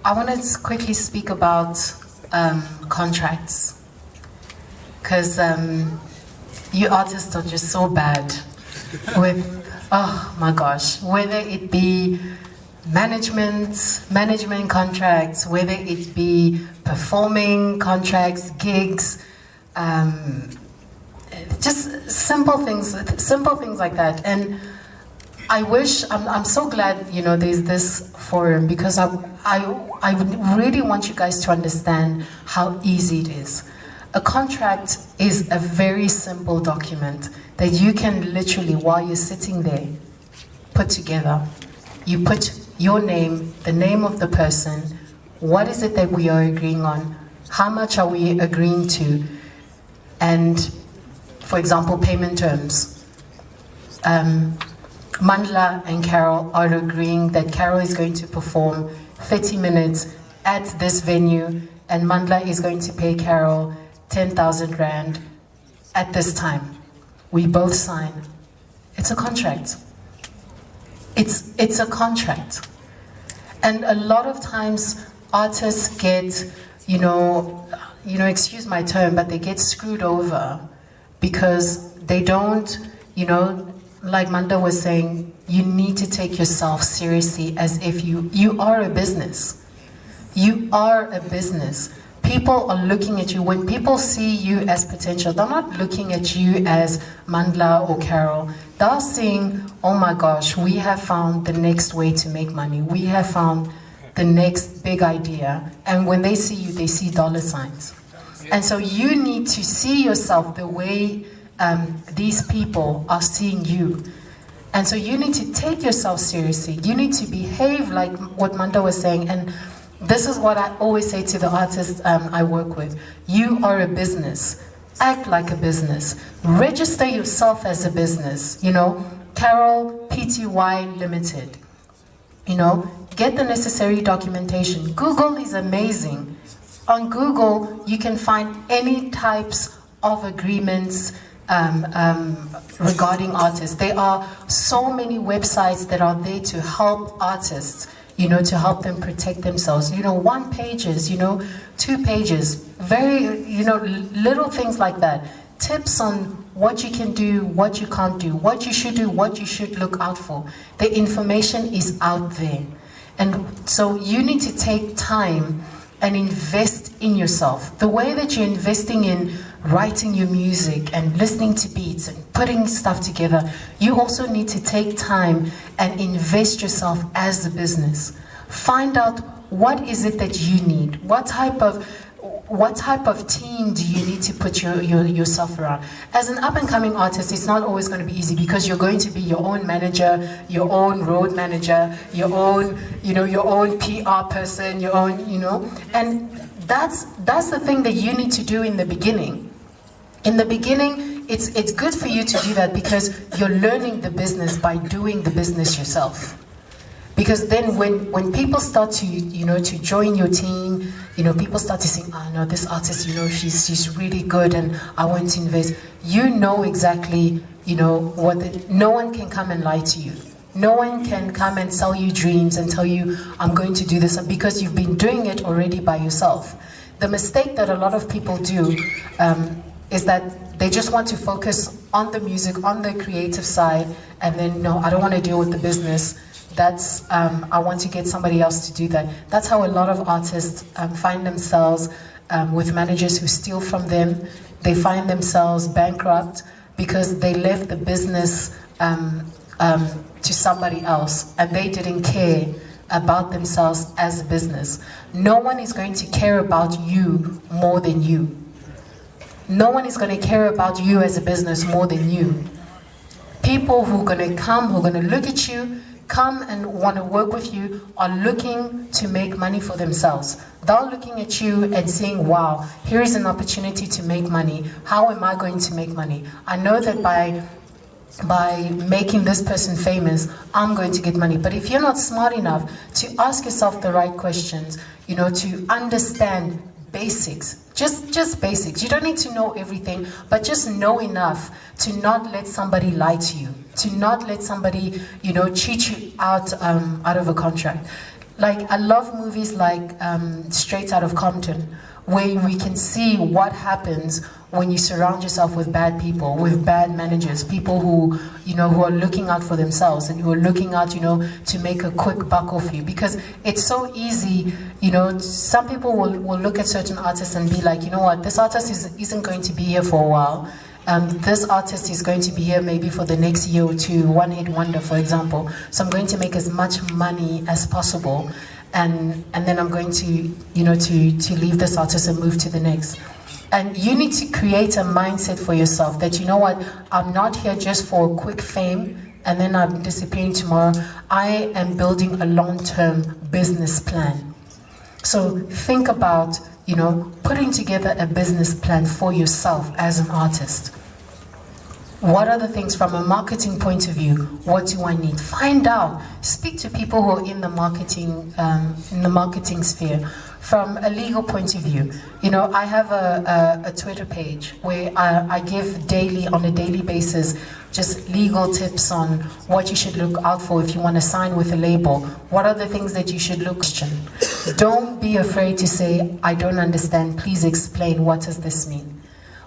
I want to quickly speak about contracts, because you artists are just so bad with, oh my gosh, whether it be management contracts, whether it be performing contracts, gigs, just simple things like that. And I wish, I'm so glad, you know, there's this forum, because I would really want you guys to understand how easy it is. A contract is a very simple document that you can literally, while you're sitting there, put together. You put your name, the name of the person, what is it that we are agreeing on, how much are we agreeing to, and, for example, payment terms. Mandla and Carol are agreeing that Carol is going to perform 30 minutes at this venue, and Mandla is going to pay Carol 10,000 Rand at this time. We both sign. It's a contract. It's a contract. And a lot of times artists get, you know, excuse my term, but they get screwed over because they don't, you know, like Manda was saying, you need to take yourself seriously as if you are a business. You are a business. People are looking at you. When people see you as potential, they're not looking at you as Mandla or Carol. They're saying, oh my gosh, we have found the next way to make money. We have found the next big idea. And when they see you, they see dollar signs. And so you need to see yourself the way these people are seeing you. And so you need to take yourself seriously. You need to behave like what Manda was saying. And this is what I always say to the artists I work with. You are a business. Act like a business. Register yourself as a business. You know, Carol Pty Limited. You know, get the necessary documentation. Google is amazing. On Google, you can find any types of agreements regarding artists. There are so many websites that are there to help artists, you know, to help them protect themselves. You know, 1 pages, you know, 2 pages, very, you know, little things like that. Tips on what you can do, what you can't do, what you should do, what you should look out for. The information is out there. And so you need to take time and invest in yourself. The way that you're investing in writing your music and listening to beats and putting stuff together, you also need to take time and invest yourself as a business. Find out what is it that you need. What type of team do you need to put yourself around? As an up-and-coming artist, it's not always going to be easy because you're going to be your own manager, your own road manager, your own, you know, your own PR person, your own, you know, and that's the thing that you need to do in the beginning. In the beginning, it's good for you to do that because you're learning the business by doing the business yourself. Because then when people start to, you know, to join your team, you know, people start to say, oh no, this artist, you know, she's really good and I want to invest. You know exactly, you know, no one can come and lie to you. No one can come and sell you dreams and tell you, I'm going to do this, because you've been doing it already by yourself. The mistake that a lot of people do is that they just want to focus on the music, on the creative side, and then, no, I don't want to deal with the business. That's, I want to get somebody else to do that. That's how a lot of artists find themselves with managers who steal from them. They find themselves bankrupt because they left the business to somebody else and they didn't care about themselves as a business. No one is going to care about you more than you. No one is going to care about you as a business more than you. People who are going to come, who are going to look at you, come and want to work with you, are looking to make money for themselves. They're looking at you and saying, wow, here is an opportunity to make money. How am I going to make money? I know that by making this person famous, I'm going to get money. But if you're not smart enough to ask yourself the right questions, you know, to understand basics, just basics. You don't need to know everything, but just know enough to not let somebody lie to you, to not let somebody, you know, cheat you out of a contract. like I love movies like Straight Outta Compton, where we can see what happens when you surround yourself with bad people, with bad managers, people who, you know, who are looking out for themselves and who are looking out, you know, to make a quick buck off you. Because it's so easy, you know, some people will look at certain artists and be like, you know what, this artist isn't going to be here for a while. This artist is going to be here maybe for the next year or two, one-hit wonder, for example. So I'm going to make as much money as possible, and then I'm going to, you know, to leave this artist and move to the next. And you need to create a mindset for yourself that, you know what, I'm not here just for quick fame and then I'm disappearing tomorrow. I am building a long-term business plan. So think about, you know, putting together a business plan for yourself as an artist. What are the things from a marketing point of view? What do I need? Find out. Speak to people who are in the marketing sphere. From a legal point of view, you know, I have a Twitter page where I give on a daily basis, just legal tips on what you should look out for if you want to sign with a label. What are the things that you should look at? Don't be afraid to say, I don't understand, please explain, what does this mean?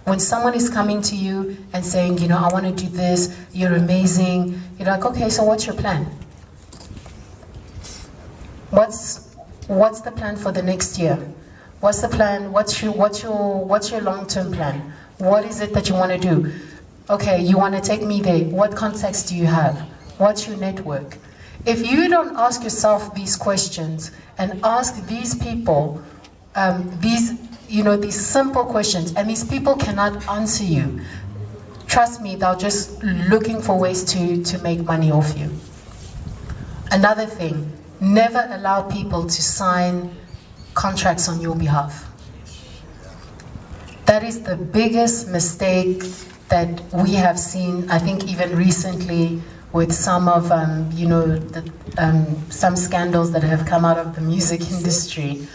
When someone is coming to you and saying, you know, I want to do this, you're amazing, you're like, okay, so what's your plan? What's the plan for the next year? What's the plan? What's your long-term plan? What is it that you want to do? Okay, you want to take me there. What contacts do you have? What's your network? If you don't ask yourself these questions and ask these people these simple questions, and these people cannot answer you, trust me, they're just looking for ways to make money off you. Another thing, never allow people to sign contracts on your behalf. That is the biggest mistake that we have seen, I think even recently, with some of some scandals that have come out of the music industry,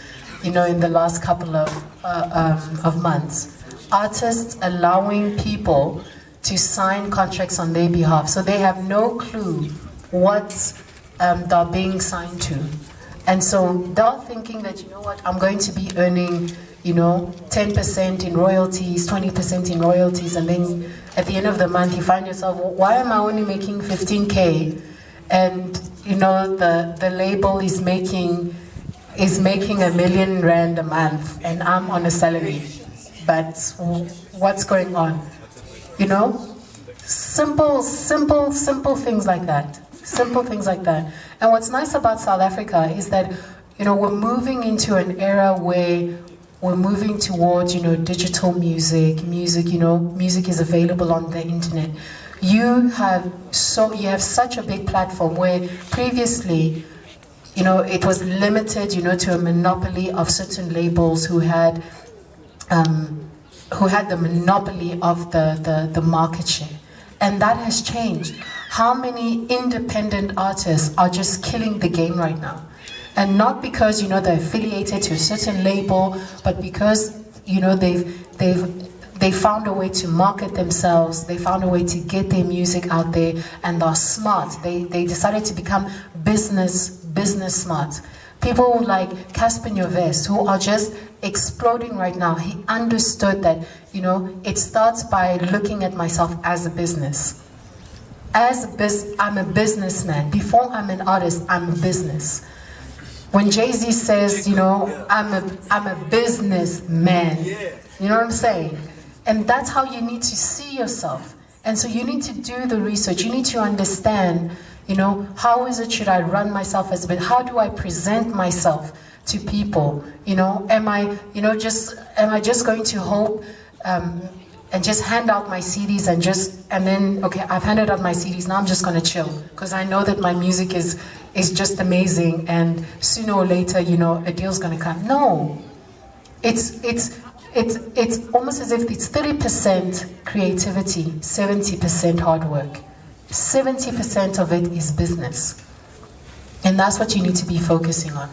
you know, in the last couple of months. Artists allowing people to sign contracts on their behalf, so they have no clue what they're being signed to. And so they're thinking that, you know what, I'm going to be earning, you know, 10% in royalties, 20% in royalties, and then at the end of the month you find yourself, well, why am I only making 15K? And, you know, the label is making R1 million a month and I'm on a salary. But what's going on? You know? Simple things like that. Simple things like that. And what's nice about South Africa is that, you know, we're moving into an era where we're moving towards, you know, digital music, you know, music is available on the internet. You have such a big platform where previously, you know, it was limited, you know, to a monopoly of certain labels who had the monopoly of the market share. And that has changed. How many independent artists are just killing the game right now? And not because, you know, they're affiliated to a certain label, but because, you know, they found a way to market themselves, they found a way to get their music out there, and they're smart. They decided to become business smart. People like Casper Nyovest, who are just exploding right now. He understood that, you know, it starts by looking at myself as a business. I'm a businessman. Before I'm an artist, I'm a business. When Jay-Z says, you know, I'm a businessman, you know what I'm saying? And that's how you need to see yourself. And so you need to do the research. You need to understand, you know, how is it should I run myself as a business? How do I present myself to people? You know, am I just going to hope and just hand out my CDs and then okay, I've handed out my CDs, now I'm just gonna chill because I know that my music is just amazing, and sooner or later, you know, a deal's gonna come. No, it's almost as if it's 30% creativity, 70% hard work. 70% of it is business. And that's what you need to be focusing on.